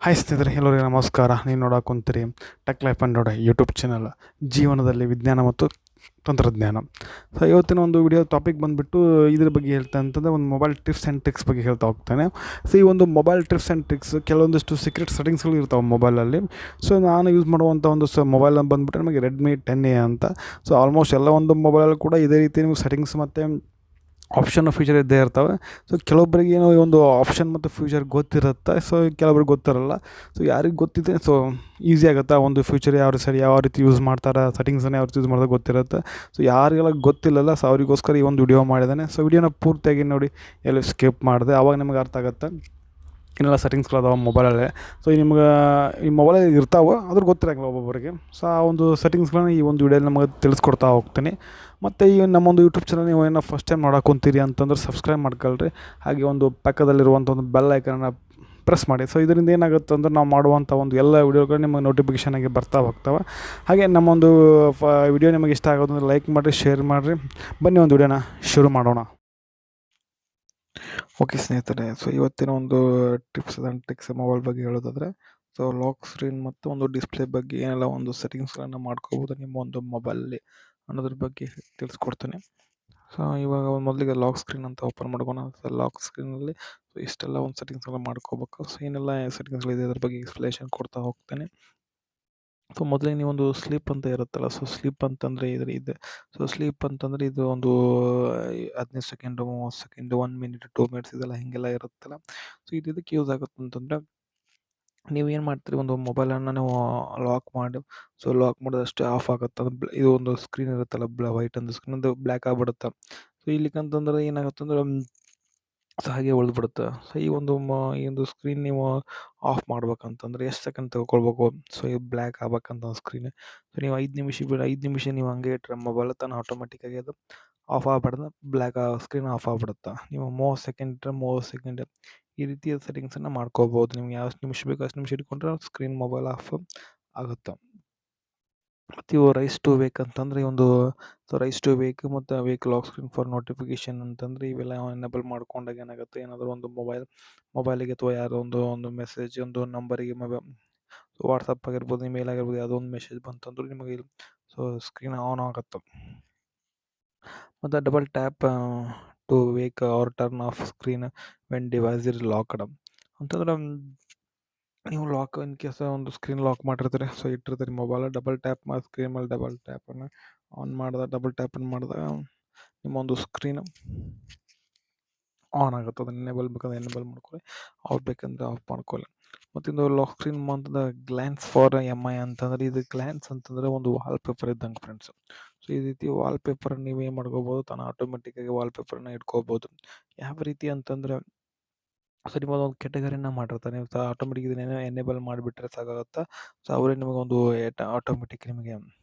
Hi ಸ್ನೇಹಿತರೆ, ಎಲ್ಲರಿಗೂ ನಮಸ್ಕಾರ. ನೀವು ನೋಡೋಕೆ ಟೆಕ್ ಲೈಫ್ ಆ್ಯಂಡ್ ನೋಡ ಯೂಟ್ಯೂಬ್ ಚಾನಲ್, ಜೀವನದಲ್ಲಿ ವಿಜ್ಞಾನ ಮತ್ತು ತಂತ್ರಜ್ಞಾನ. ಸೊ ಇವತ್ತಿನ ಒಂದು ವಿಡಿಯೋ ಟಾಪಿಕ್ ಬಂದುಬಿಟ್ಟು ಇದ್ರ ಬಗ್ಗೆ ಹೇಳ್ತಾ ಅಂತಂದರೆ ಒಂದು ಮೊಬೈಲ್ ಟಿಪ್ಸ್ ಆ್ಯಂಡ್ ಟ್ರಿಕ್ಸ್ ಬಗ್ಗೆ ಹೇಳ್ತಾ ಹೋಗ್ತಾನೆ. ಸೊ ಈ ಒಂದು ಮೊಬೈಲ್ ಟಿಪ್ಸ್ ಆ್ಯಂಡ್ ಟ್ರಿಕ್ಸ್ ಕೆಲವೊಂದಿಷ್ಟು ಸೀಕ್ರೆಟ್ ಸೆಟ್ಟಿಂಗ್ಸ್ಗಳು ಇರ್ತಾವೆ ಮೊಬೈಲಲ್ಲಿ. ಸೊ ನಾನು ಯೂಸ್ ಮಾಡುವಂಥ ಒಂದು ಮೊಬೈಲ್ ಬಂದುಬಿಟ್ಟು ನಮಗೆ ರೆಡ್ಮಿ 10A ಅಂತ. ಸೊ ಆಲ್ಮೋಸ್ಟ್ ಎಲ್ಲ ಒಂದು ಮೊಬೈಲಲ್ಲಿ ಕೂಡ ಇದೇ ರೀತಿ ನಿಮಗೆ ಸೆಟ್ಟಿಂಗ್ಸ್ ಮತ್ತು ಆಪ್ಷನ್ ಫ್ಯೂಚರ್ ಇದ್ದೇ ಇರ್ತವೆ. ಸೊ ಕೆಲವೊಬ್ಬರಿಗೆ ಏನೋ ಈ ಒಂದು ಆಪ್ಷನ್ ಮತ್ತು ಫ್ಯೂಚರ್ ಗೊತ್ತಿರುತ್ತೆ, ಸೊ ಕೆಲವೊಬ್ರಿಗೆ ಗೊತ್ತಿರಲ್ಲ. ಸೊ ಯಾರಿಗೆ ಗೊತ್ತಿದೆ ಸೊ ಈಸಿ ಆಗುತ್ತೆ ಆ ಒಂದು ಫ್ಯೂಚರ್ ಯಾವ ರೀತಿ ಯೂಸ್ ಮಾಡ್ತಾರೆ, ಸೆಟ್ಟಿಂಗ್ಸನ್ನು ಯಾವ ರೀತಿ ಯೂಸ್ ಮಾಡೋದು ಗೊತ್ತಿರುತ್ತೆ. ಸೊ ಯಾರಿಗೆಲ್ಲ ಗೊತ್ತಿಲ್ಲಲ್ಲ, ಸೊ ಅವರಿಗೋಸ್ಕರ ಈ ಒಂದು ವಿಡಿಯೋ ಮಾಡಿದ್ದಾನೆ. ಸೊ ವಿಡಿಯೋನ ಪೂರ್ತಿಯಾಗಿ ನೋಡಿ, ಎಲ್ಲಿ ಸ್ಕಿಪ್ ಮಾಡಿದೆ ಆವಾಗ ನಿಮಗೆ ಅರ್ಥ ಆಗುತ್ತೆ ಇನ್ನೆಲ್ಲ ಸೆಟ್ಟಿಂಗ್ಸ್ಗಳು ಅದಾವೆ ಮೊಬೈಲಲ್ಲೇ. ಸೊ ನಿಮ್ಗೆ ಈ ಮೊಬೈಲಲ್ಲಿ ಇರ್ತಾವೆ, ಅದ್ರ ಗೊತ್ತಿರೋಂಗಿಲ್ಲ ಒಬ್ಬೊಬ್ಬರಿಗೆ. ಸೊ ಆ ಒಂದು ಸೆಟ್ಟಿಂಗ್ಸ್ಗಳನ್ನ ಈ ಒಂದು ವಿಡಿಯೋಲಿ ನಮಗೆ ತಿಳಿಸ್ಕೊಡ್ತಾ ಹೋಗ್ತೀನಿ. ಮತ್ತು ಈ ನಮ್ಮೊಂದು ಯೂಟ್ಯೂಬ್ ಚಾನಲ್ ನೀವು ಏನೋ ಫಸ್ಟ್ ಟೈಮ್ ನೋಡೋಕೊಂತೀರಿ ಅಂತಂದ್ರೆ ಸಬ್ಸ್ಕ್ರೈಬ್ ಮಾಡ್ಕೊಳ್ರಿ. ಹಾಗೆ ಒಂದು ಪಕ್ಕದಲ್ಲಿರುವಂಥ ಒಂದು ಬೆಲ್ ಐಕನನ್ನು ಪ್ರೆಸ್ ಮಾಡಿ. ಸೊ ಇದರಿಂದ ಏನಾಗುತ್ತೆ ಅಂದ್ರೆ ನಾವು ಮಾಡುವಂಥ ಒಂದು ಎಲ್ಲ ವೀಡಿಯೋಗಳು ನಿಮಗೆ ನೋಟಿಫಿಕೇಷನ್ ಆಗಿ ಬರ್ತಾ ಹೋಗ್ತವೆ. ಹಾಗೆ ನಮ್ಮೊಂದು ವಿಡಿಯೋ ನಿಮಗೆ ಇಷ್ಟ ಆಗೋದಂದ್ರೆ ಲೈಕ್ ಮಾಡಿರಿ, ಶೇರ್ ಮಾಡಿರಿ. ಬನ್ನಿ ಒಂದು ವಿಡಿಯೋನ ಶುರು ಮಾಡೋಣ. ಓಕೆ ಸ್ನೇಹಿತರೆ, ಸೊ ಇವತ್ತಿನ ಒಂದು ಟಿಪ್ಸ್ ಆ್ಯಂಡ್ ಟ್ರಿಕ್ಸ್ ಮೊಬೈಲ್ ಬಗ್ಗೆ ಹೇಳೋದಾದರೆ, ಸೊ ಲಾಕ್ ಸ್ಕ್ರೀನ್ ಮತ್ತು ಒಂದು ಡಿಸ್ಪ್ಲೇ ಬಗ್ಗೆ ಏನೆಲ್ಲ ಒಂದು ಸೆಟ್ಟಿಂಗ್ಸ್ಗಳನ್ನು ಮಾಡ್ಕೋಬೋದು ನಿಮ್ಮ ಒಂದು ಮೊಬೈಲಲ್ಲಿ ಅನ್ನೋದ್ರ ಬಗ್ಗೆ ತಿಳಿಸ್ಕೊಡ್ತೀನಿ. ಸೊ ಇವಾಗ ಮೊದಲಿಗೆ ಲಾಕ್ ಸ್ಕ್ರೀನ್ ಅಂತ ಓಪನ್ ಮಾಡ್ಕೊಳ. ಸೊ ಲಾಕ್ ಸ್ಕ್ರೀನಲ್ಲಿ ಇಷ್ಟೆಲ್ಲ ಒಂದು ಸೆಟ್ಟಿಂಗ್ಸ್ ಮಾಡ್ಕೋಬೇಕು. ಸೊ ಏನೆಲ್ಲ ಸೆಟ್ಟಿಂಗ್ಸ್ಗಳಿದೆ ಅದ್ರ ಬಗ್ಗೆ ಎಕ್ಸ್ಪ್ಲೇಷನ್ ಕೊಡ್ತಾ ಹೋಗ್ತೇನೆ. ಸೊ ಮೊದಲಿಗೆ ನೀವೊಂದು ಸ್ಲೀಪ್ ಅಂತ ಇರುತ್ತಲ್ಲ, ಸೊ ಸ್ಲೀಪ್ ಅಂತಂದರೆ ಇದೆ. ಸೊ ಸ್ಲೀಪ್ ಅಂತಂದರೆ ಇದು ಒಂದು 15 ಸೆಕೆಂಡು, 30 ಸೆಕೆಂಡು, 1 ಮಿನಿಟ್, 2 ಮಿನಿಟ್ಸ್ ಇದೆಲ್ಲ ಹೀಗೆಲ್ಲ ಇರುತ್ತಲ್ಲ. ಸೊ ಇದಕ್ಕೆ ಯೂಸ್ ಆಗುತ್ತೆ ಅಂತಂದರೆ, ನೀವೇನು ಮಾಡ್ತೀರಿ, ಒಂದು ಮೊಬೈಲನ್ನು ನೀವು ಲಾಕ್ ಮಾಡಿ, ಸೊ ಲಾಕ್ ಮಾಡಿದಷ್ಟೇ ಆಫ್ ಆಗುತ್ತೆ. ಅದು ಇದು ಒಂದು ಸ್ಕ್ರೀನ್ ಇರುತ್ತಲ್ಲ, ವೈಟ್ ಒಂದು ಸ್ಕ್ರೀನ್, ಅದು ಬ್ಲ್ಯಾಕ್ ಆಗಿಬಿಡುತ್ತೆ. ಸೊ ಇಲ್ಲಿಕಂತಂದ್ರೆ ಏನಾಗುತ್ತೆ ಅಂದರೆ ಸೊ ಹಾಗೆ ಉಳಿದ್ಬಿಡುತ್ತೆ. ಸೊ ಈ ಒಂದು ಸ್ಕ್ರೀನ್ ನೀವು ಆಫ್ ಮಾಡ್ಬೇಕಂತಂದ್ರೆ ಎಷ್ಟು ಸೆಕೆಂಡ್ ತಗೊಳ್ಬೇಕು. ಸೊ ಇದು ಬ್ಲ್ಯಾಕ್ ಆಗ್ಬೇಕಂತ ಸ್ಕ್ರೀನ್. ಸೊ ನೀವು 5 ನಿಮಿಷ ನೀವು ಹಂಗೆ ಇಟ್ಟರೆ ಮೊಬೈಲ್ ತಾನು ಆಟೋಮೆಟಿಕ್ಕಾಗಿ ಅದು ಆಫ್ ಆಗ್ಬಿಡ್ದು, ಬ್ಲ್ಯಾಕ್ ಸ್ಕ್ರೀನ್ ಆಫ್ ಆಗ್ಬಿಡುತ್ತೆ. ನೀವು 30 ಸೆಕೆಂಡ್ ಇಟ್ಟರೆ 30 ಸೆಕೆಂಡ್ ಈ ರೀತಿಯ ಸೆಟ್ಟಿಂಗ್ಸನ್ನು ಮಾಡ್ಕೋಬೋದು. ನಿಮ್ಗೆ ಯಾವ ನಿಮಿಷ ಬೇಕು ಅಷ್ಟು ನಿಮಿಷ ಇಟ್ಕೊಂಡ್ರೆ ಸ್ಕ್ರೀನ್ ಮೊಬೈಲ್ ಆಫ್ ಆಗುತ್ತೆ. ಮತ್ತು ಇವು ರೈಸ್ ಟು ವೇಕ್ ಅಂತಂದರೆ ಒಂದು ರೈಸ್ ಟು ವೇಕ್ ಮತ್ತು wake lock screen for notification ಅಂತಂದರೆ ಇವೆಲ್ಲ ಎನೇಬಲ್ ಮಾಡ್ಕೊಂಡಾಗ ಏನಾಗುತ್ತೆ, ಏನಾದರೂ ಒಂದು ಮೊಬೈಲಿಗೆ ಅಥವಾ ಯಾರೋ ಒಂದು ಮೆಸೇಜ್ ಒಂದು ನಂಬರಿಗೆ ವಾಟ್ಸಪ್ ಆಗಿರ್ಬೋದು, ಇಮೇಲ್ ಆಗಿರ್ಬೋದು, ಯಾವುದೋ ಒಂದು ಮೆಸೇಜ್ ಬಂತಂದ್ರೂ ನಿಮಗೆ ಸೊ ಸ್ಕ್ರೀನ್ ಆನ್ ಆಗುತ್ತೆ. ಮತ್ತು double tap to wake or turn off screen when device is locked ಅಂತಂದ್ರೆ, ನೀವು ಲಾಕ್ ಇನ್ ಕೇಸ್ ಒಂದು ಸ್ಕ್ರೀನ್ ಲಾಕ್ ಮಾಡಿರ್ತೀರಿ, ಸೊ ಇಟ್ಟಿರ್ತೀರಿ ಮೊಬೈಲ್, ಡಬಲ್ ಟ್ಯಾಪ್ ಮಾಡಿ ಸ್ಕ್ರೀನ್ ಮೇಲೆ ಡಬಲ್ ಟ್ಯಾಪನ್ನು ಆನ್ ಮಾಡಿದಾಗ, ಡಬಲ್ ಟ್ಯಾಪನ್ನು ಮಾಡಿದಾಗ ನಿಮ್ಮೊಂದು ಸ್ಕ್ರೀನ್ ಆನ್ ಆಗುತ್ತೆ. ಅದನ್ನು ಎನೇಬಲ್ ಬೇಕಂದ್ರೆ ಎನೇಬಲ್ ಮಾಡ್ಕೊಳ್ಳಿ, ಆಫ್ ಬೇಕಂದರೆ ಆಫ್ ಮಾಡ್ಕೊಳ್ಳಿ. ಮತ್ತು ಇದು ಲಾಕ್ ಸ್ಕ್ರೀನ್ ಅಂತಂದ್ರೆ ಗ್ಲ್ಯಾನ್ಸ್ ಫಾರ್ MI ಅಂತಂದರೆ, ಇದು ಗ್ಲ್ಯಾನ್ಸ್ ಅಂತಂದರೆ ಒಂದು ವಾಲ್ಪೇಪರ್ ಇದ್ದಂಗೆ ಫ್ರೆಂಡ್ಸ್. ಸೊ ಈ ರೀತಿ ವಾಲ್ಪೇಪರ್ ನೀವೇನು ಮಾಡ್ಕೋಬೋದು, ತಾನು ಆಟೋಮೆಟಿಕ್ಕಾಗಿ ವಾಲ್ಪೇಪರ್ನ ಇಟ್ಕೋಬೋದು. ಯಾವ ರೀತಿ ಅಂತಂದರೆ, ಸೊ ನಿಮ್ಮದೊಂದು ಕೆಟಗರಿನ ಮಾಡಿರ್ತಾರೆ, ನೀವು ಆಟೋಮೆಟಿಕ್ ಇದನ್ನೇನೋ ಎನೇಬಲ್ ಮಾಡಿಬಿಟ್ರೆ ಸಾಕಾಗುತ್ತೆ. ಸೊ ಅವರೇ ನಿಮಗೊಂದು ಆಟೋಮೆಟಿಕ್ ನಿಮಗೆ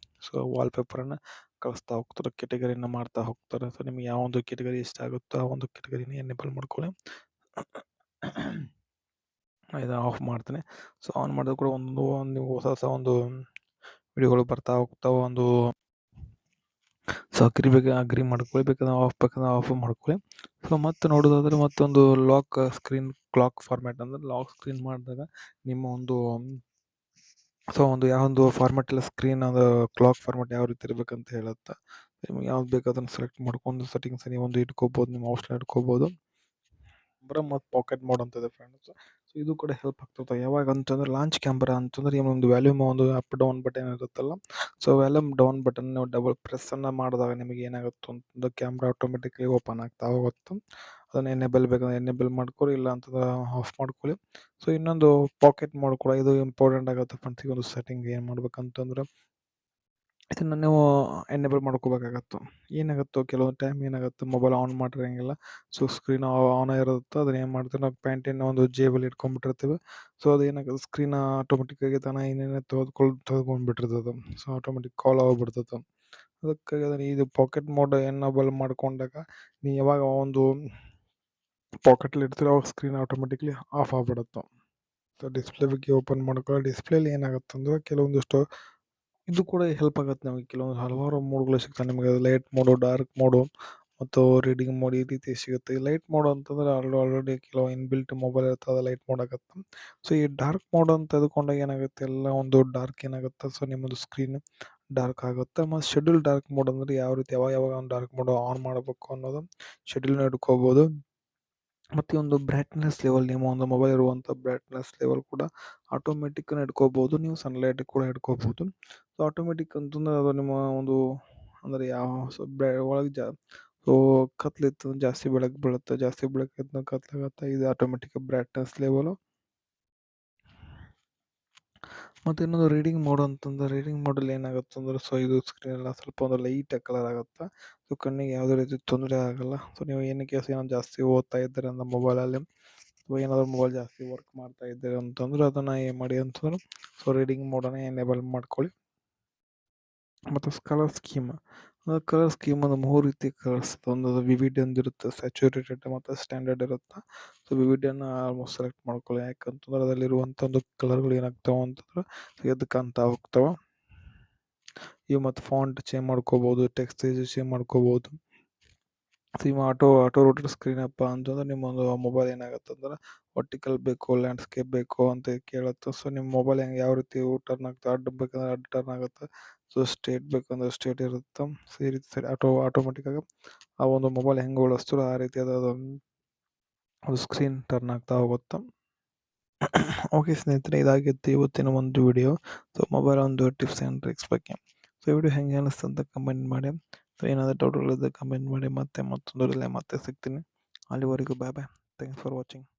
ಸೊ ವಾಲ್ಪೇಪರನ್ನು ಕಳಿಸ್ತಾ ಹೋಗ್ತಾರೆ, ಕೆಟಗರಿನ ಮಾಡ್ತಾ ಹೋಗ್ತಾರೆ. ಸೊ ನಿಮಗೆ ಯಾವ ಒಂದು ಕೆಟಗರಿ ಇಷ್ಟ ಆಗುತ್ತೋ ಆ ಒಂದು ಕೆಟಗರಿನ ಎನೇಬಲ್ ಮಾಡ್ಕೊಳ್ಳಿ. ಇದು ಆಫ್ ಮಾಡ್ತೀನಿ. ಸೊ ಆನ್ ಮಾಡಿದ್ರೆ ಕೂಡ ನೀವು ಹೊಸ ಒಂದು ವಿಡಿಯೋಗಳು ಬರ್ತಾ ಹೋಗ್ತಾವೆ. ಸೊ ಅಗ್ರಿ ಮಾಡ್ಕೊಳ್ಳಿ, ಬೇಕಂದ್ರೆ ಆಫ್ ಮಾಡ್ಕೊಳ್ಳಿ. ಸೊ ಮತ್ತೆ ನೋಡೋದಾದರೆ ಮತ್ತೊಂದು ಲಾಕ್ ಸ್ಕ್ರೀನ್ ಕ್ಲಾಕ್ ಫಾರ್ಮ್ಯಾಟ್ ಅಂದರೆ, ಲಾಕ್ ಸ್ಕ್ರೀನ್ ಮಾಡಿದಾಗ ನಿಮ್ಮ ಒಂದು ಯಾವೊಂದು ಫಾರ್ಮ್ಯಾಟ್ ಇಲ್ಲ, ಸ್ಕ್ರೀನ್ ಅದು ಕ್ಲಾಕ್ ಫಾರ್ಮ್ಯಾಟ್ ಯಾವ ರೀತಿ ಇರಬೇಕಂತ ಹೇಳುತ್ತೆ. ನಿಮಗೆ ಯಾವ್ದು ಬೇಕು ಅದನ್ನು ಸೆಲೆಕ್ಟ್ ಮಾಡ್ಕೊಂಡು ಸೆಟ್ಟಿಂಗ್ಸ್ ನೀವು ಇಟ್ಕೋಬೋದು, ನಿಮ್ಮ ಆಪ್ಷನ್ ಇಟ್ಕೋಬೋದು. ಮತ್ತು ಪಾಕೆಟ್ ಮೋಡ್ ಅಂತ ಇದೆ ಫ್ರೆಂಡ್ಸ್. ಸೊ ಇದು ಕೂಡ ಹೆಲ್ಪ್ ಆಗ್ತದೆ. ಯಾವಾಗ ಅಂತಂದ್ರೆ, ಲಾಂಚ್ ಕ್ಯಾಮ್ರಾ ಅಂತಂದ್ರೆ ಒಂದು ವ್ಯಾಲ್ಯೂಮ್ ಒಂದು ಅಪ್ ಡೌನ್ ಬಟನ್ ಇರುತ್ತಲ್ಲ, ಸೊ ವ್ಯಾಲ್ಯೂಮ್ ಡೌನ್ ಬಟನ್ ನೀವು ಡಬಲ್ ಪ್ರೆಸ್ಸನ್ನು ಮಾಡಿದಾಗ ನಿಮಗೆ ಏನಾಗುತ್ತೆ ಅಂತಂದ್ರೆ, ಕ್ಯಾಮ್ರಾ ಆಟೋಮೆಟಿಕ್ಲಿ ಓಪನ್ ಆಗ್ತಾ ಹೋಗುತ್ತೆ. ಅದನ್ನು ಎನೇಬಲ್ ಬೇಕಂದ್ರೆ ಎನೇಬಲ್ ಮಾಡ್ಕೊಳ್ಳಿ, ಇಲ್ಲ ಅಂತಂದ್ರೆ ಆಫ್ ಮಾಡ್ಕೊಳ್ಳಿ. ಸೊ ಇನ್ನೊಂದು ಪಾಕೆಟ್ ಮೋಡ್ ಕೂಡ ಇದು ಇಂಪಾರ್ಟೆಂಟ್ ಆಗುತ್ತೆ ಫ್ರೆಂಡ್ಸ್. ಈ ಒಂದು ಸೆಟ್ಟಿಂಗ್ ಏನು ಮಾಡ್ಬೇಕಂತಂದ್ರೆ, ಇದನ್ನು ನೀವು ಎನೇಬಲ್ ಮಾಡ್ಕೋಬೇಕಾಗತ್ತೆ. ಏನಾಗುತ್ತೋ ಕೆಲವೊಂದು ಟೈಮ್ ಏನಾಗುತ್ತೆ, ಮೊಬೈಲ್ ಆನ್ ಮಾಡಿರಂಗಿಲ್ಲ, ಸೊ ಸ್ಕ್ರೀನ್ ಆನ್ ಇರುತ್ತೆ. ಅದನ್ನ ಏನು ಮಾಡ್ತೀವಿ, ನಾವು ಪ್ಯಾಂಟಿನ ಒಂದು ಜೇಬಲ್ಲಿ ಇಟ್ಕೊಂಡ್ಬಿಟ್ಟಿರ್ತೀವಿ. ಸೊ ಅದು ಏನಾಗುತ್ತೆ, ಸ್ಕ್ರೀನ್ ಆಟೋಮೆಟಿಕ್ಕಾಗಿ ತಾನೇ ಏನೇನೋ ತೆಗೆದುಕೊಂಡ್ಬಿಟ್ಟಿರ್ತದೆ. ಸೊ ಆಟೋಮೆಟಿಕ್ ಕಾಲ್ ಆಗಿಬಿಡ್ತದೆ. ಅದಕ್ಕಾಗಿ ಅದನ್ನು ಇದು ಪಾಕೆಟ್ ಮೋಡ್ ಎನೇಬಲ್ ಮಾಡ್ಕೊಂಡಾಗ ನೀವು ಯಾವಾಗ ಒಂದು ಪಾಕೆಟಲ್ಲಿ ಇಡ್ತೀರೋ ಅವಾಗ ಸ್ಕ್ರೀನ್ ಆಟೋಮೆಟಿಕ್ಲಿ ಆಫ್ ಆಗಿಬಿಡುತ್ತೆ. ಸೊ ಡಿಸ್ಪ್ಲೇ ಬಗ್ಗೆ ಓಪನ್ ಮಾಡ್ಕೊಳ್ಳಿ. ಡಿಸ್ಪ್ಲೇಲಿ ಏನಾಗುತ್ತೆ ಅಂದರೆ, ಕೆಲವೊಂದಿಷ್ಟು ಇದು ಕೂಡ ಹೆಲ್ಪ್ ಆಗುತ್ತೆ ನಮಗೆ. ಕೆಲವೊಂದು ಹಲವಾರು ಮೋಡ್ಗಳು ಸಿಗ್ತವೆ ನಿಮಗೆ, ಲೈಟ್ ಮೋಡು, ಡಾರ್ಕ್ ಮೋಡು, ಮತ್ತು ರೀಡಿಂಗ್ ಮೋಡ್ ಈ ರೀತಿ ಸಿಗುತ್ತೆ. ಈ ಲೈಟ್ ಮೋಡ್ ಅಂತಂದ್ರೆ ಆಲ್ರೆಡಿ ಕೆಲವು ಇನ್‌ಬಿಲ್ಟ್ ಮೊಬೈಲ್ ಇರ್ತದೆ ಲೈಟ್ ಮೋಡ್ ಆಗುತ್ತೆ. ಸೊ ಈ ಡಾರ್ಕ್ ಮೋಡ್ ಅಂತ ತೆಗೆದುಕೊಂಡಾಗ ಏನಾಗುತ್ತೆ, ಎಲ್ಲ ಒಂದು ಡಾರ್ಕ್ ಏನಾಗುತ್ತೆ, ಸೊ ನಿಮ್ಮದು ಸ್ಕ್ರೀನ್ ಡಾರ್ಕ್ ಆಗುತ್ತೆ. ಮತ್ತು ಶೆಡ್ಯೂಲ್ ಡಾರ್ಕ್ ಮೋಡ್ ಅಂದ್ರೆ ಯಾವ ರೀತಿ ಯಾವಾಗ ಯಾವಾಗ ಒಂದು ಡಾರ್ಕ್ ಮೋಡ್ ಆನ್ ಮಾಡಬೇಕು ಅನ್ನೋದು ಶೆಡ್ಯೂಲ್ನ ಇಟ್ಕೋಬೋದು. ಮತ್ತು ಈ ಒಂದು ಬ್ರೈಟ್ನೆಸ್ ಲೆವೆಲ್, ನಿಮ್ಮ ಒಂದು ಮೊಬೈಲ್ ಇರುವಂಥ ಬ್ರೈಟ್ನೆಸ್ ಲೆವೆಲ್ ಕೂಡ ಆಟೋಮೆಟಿಕ್ಕನ್ನು ಇಟ್ಕೋಬೋದು. ನೀವು ಸನ್ಲೈಟ್ ಕೂಡ ಇಟ್ಕೋಬೋದು. ಸೊ ಆಟೋಮೆಟಿಕ್ ಅಂತಂದ್ರೆ ಅದು ನಿಮ್ಮ ಒಂದು ಅಂದರೆ ಯಾವ ಸೊ ಒಳಗೆ ಸೊ ಕತ್ಲಿತ್ತು ಜಾಸ್ತಿ ಬೆಳಕು ಬೀಳುತ್ತೆ, ಜಾಸ್ತಿ ಬೆಳಕಿತ್ತು ಕತ್ಲಾಗತ್ತೆ. ಇದು ಆಟೋಮೆಟಿಕ್ ಬ್ರೈಟ್ನೆಸ್ ಲೆವೆಲು. ಮತ್ತು ಇನ್ನೊಂದು ರೀಡಿಂಗ್ ಮೋಡ್ ಅಂತಂದ್ರೆ ರೀಡಿಂಗ್ ಮೋಡಲ್ಲಿ ಏನಾಗುತ್ತೆ ಅಂದ್ರೆ, ಸೊ ಇದು ಸ್ಕ್ರೀನ್ ಎಲ್ಲ ಸ್ವಲ್ಪ ಒಂದು ಲೈಟಾಗಿ ಕಲರ್ ಆಗುತ್ತೆ. ಸೊ ಕಣ್ಣಿಗೆ ಯಾವುದೇ ರೀತಿ ತೊಂದರೆ ಆಗಲ್ಲ. ಸೊ ನೀವು ಏನಕ್ಕೆ ಏನೋ ಜಾಸ್ತಿ ಓದ್ತಾ ಇದ್ದೀರಿ ಅಂದ್ರೆ ಮೊಬೈಲಲ್ಲಿ, ಅಥವಾ ಏನಾದರೂ ಮೊಬೈಲ್ ಜಾಸ್ತಿ ವರ್ಕ್ ಮಾಡ್ತಾ ಇದ್ದೀರಿ ಅಂತಂದ್ರೆ ಅದನ್ನು ಏನು ಮಾಡಿ ಅಂತಂದ್ರೆ, ಸೊ ರೀಡಿಂಗ್ ಮೋಡನ್ನು ಎನೇಬಲ್ ಮಾಡ್ಕೊಳ್ಳಿ. ಮತ್ತು ಕಲರ್ ಸ್ಕೀಮ್ ಅಂದ್ರೆ 3 ರೀತಿ ಕಲರ್ಸ್. ಒಂದು ವಿವಿಡ್ ಅಂದಿರುತ್ತೆ, ಸ್ಯಾಚುರೇಟೆಡ್ ಮತ್ತು ಸ್ಟ್ಯಾಂಡರ್ಡ್ ಇರುತ್ತೆ. ಸೊ ವಿವಿಡನ್ನು ಆಲ್ಮೋಸ್ಟ್ ಸೆಲೆಕ್ಟ್ ಮಾಡ್ಕೊಳ್ಳಿ. ಯಾಕಂತಂದ್ರೆ ಅದರಲ್ಲಿರುವಂಥ ಒಂದು ಕಲರ್ಗಳು ಏನಾಗ್ತಾವೆ ಅಂತಂದ್ರೆ ಎದ್ದು ಕಾಣ್ತಾ ಹೋಗ್ತಾವೆ. ಇವು ಮತ್ತು ಫಾಂಟ್ ಚೇಂಜ್ ಮಾಡ್ಕೋಬೋದು, ಟೆಕ್ಸ್ಟ್ ಸೈಜ್ ಚೇಂಜ್ ಮಾಡ್ಕೋಬೋದು. ಸೊ ಇವು ಆಟೋ ರೋಟೇಟ್ ಸ್ಕ್ರೀನ್ ಅಪ್ಪ ಅಂತಂದ್ರೆ ನಿಮ್ಮೊಂದು ಮೊಬೈಲ್ ಏನಾಗುತ್ತೆ ಅಂದ್ರೆ ವರ್ಟಿಕಲ್ ಬೇಕು, ಲ್ಯಾಂಡ್ಸ್ಕೇಪ್ ಬೇಕು ಅಂತ ಕೇಳುತ್ತೆ. ಸೊ ನಿಮ್ಮ ಮೊಬೈಲ್ ಹೆಂಗೆ ಯಾವ ರೀತಿ ಟರ್ನ್ ಆಗುತ್ತೆ, ಅಡ್ಡ ಬೇಕಂದ್ರೆ ಅಡ್ಡ ಟರ್ನ್ ಆಗುತ್ತೆ, ಸೊ ಸ್ಟ್ರೇಟ್ ಬೇಕಂದ್ರೆ ಸ್ಟ್ರೇಟ್ ಇರುತ್ತೆ. ಸೊ ಈ ರೀತಿ ಸರಿ ಆಟೋಮೆಟಿಕ್ಕಾಗಿ ಆ ಒಂದು ಮೊಬೈಲ್ ಹೆಂಗೆ ಬಳಸ್ತಾರೋ ಆ ರೀತಿ ಅದು ಸ್ಕ್ರೀನ್ ಟರ್ನ್ ಆಗ್ತಾ ಹೋಗುತ್ತೆ. ಓಕೆ ಸ್ನೇಹಿತರೆ, ಇದಾಗಿತ್ತು ಇವತ್ತಿನ ಒಂದು ವಿಡಿಯೋ. ಸೊ ಮೊಬೈಲ್ ಒಂದು ಟಿಪ್ಸ್ ಆ್ಯಂಡ್ ಟ್ರಿಕ್ಸ್ ಬಗ್ಗೆ. ಸೊ ವಿಡಿಯೋ ಹೆಂಗೆ ಅನ್ನಿಸ್ತು ಅಂತ ಕಮೆಂಟ್ ಮಾಡಿ. ಸೊ ಏನಾದರೂ ಡೌಟ್ಗಳಿದ್ದರೆ ಕಮೆಂಟ್ ಮಾಡಿ. ಮತ್ತೆ ಮತ್ತೊಂದು ಮತ್ತೆ ಸಿಗ್ತೀನಿ. ಅಲ್ಲಿವರೆಗೂ bye bye. Thanks for watching.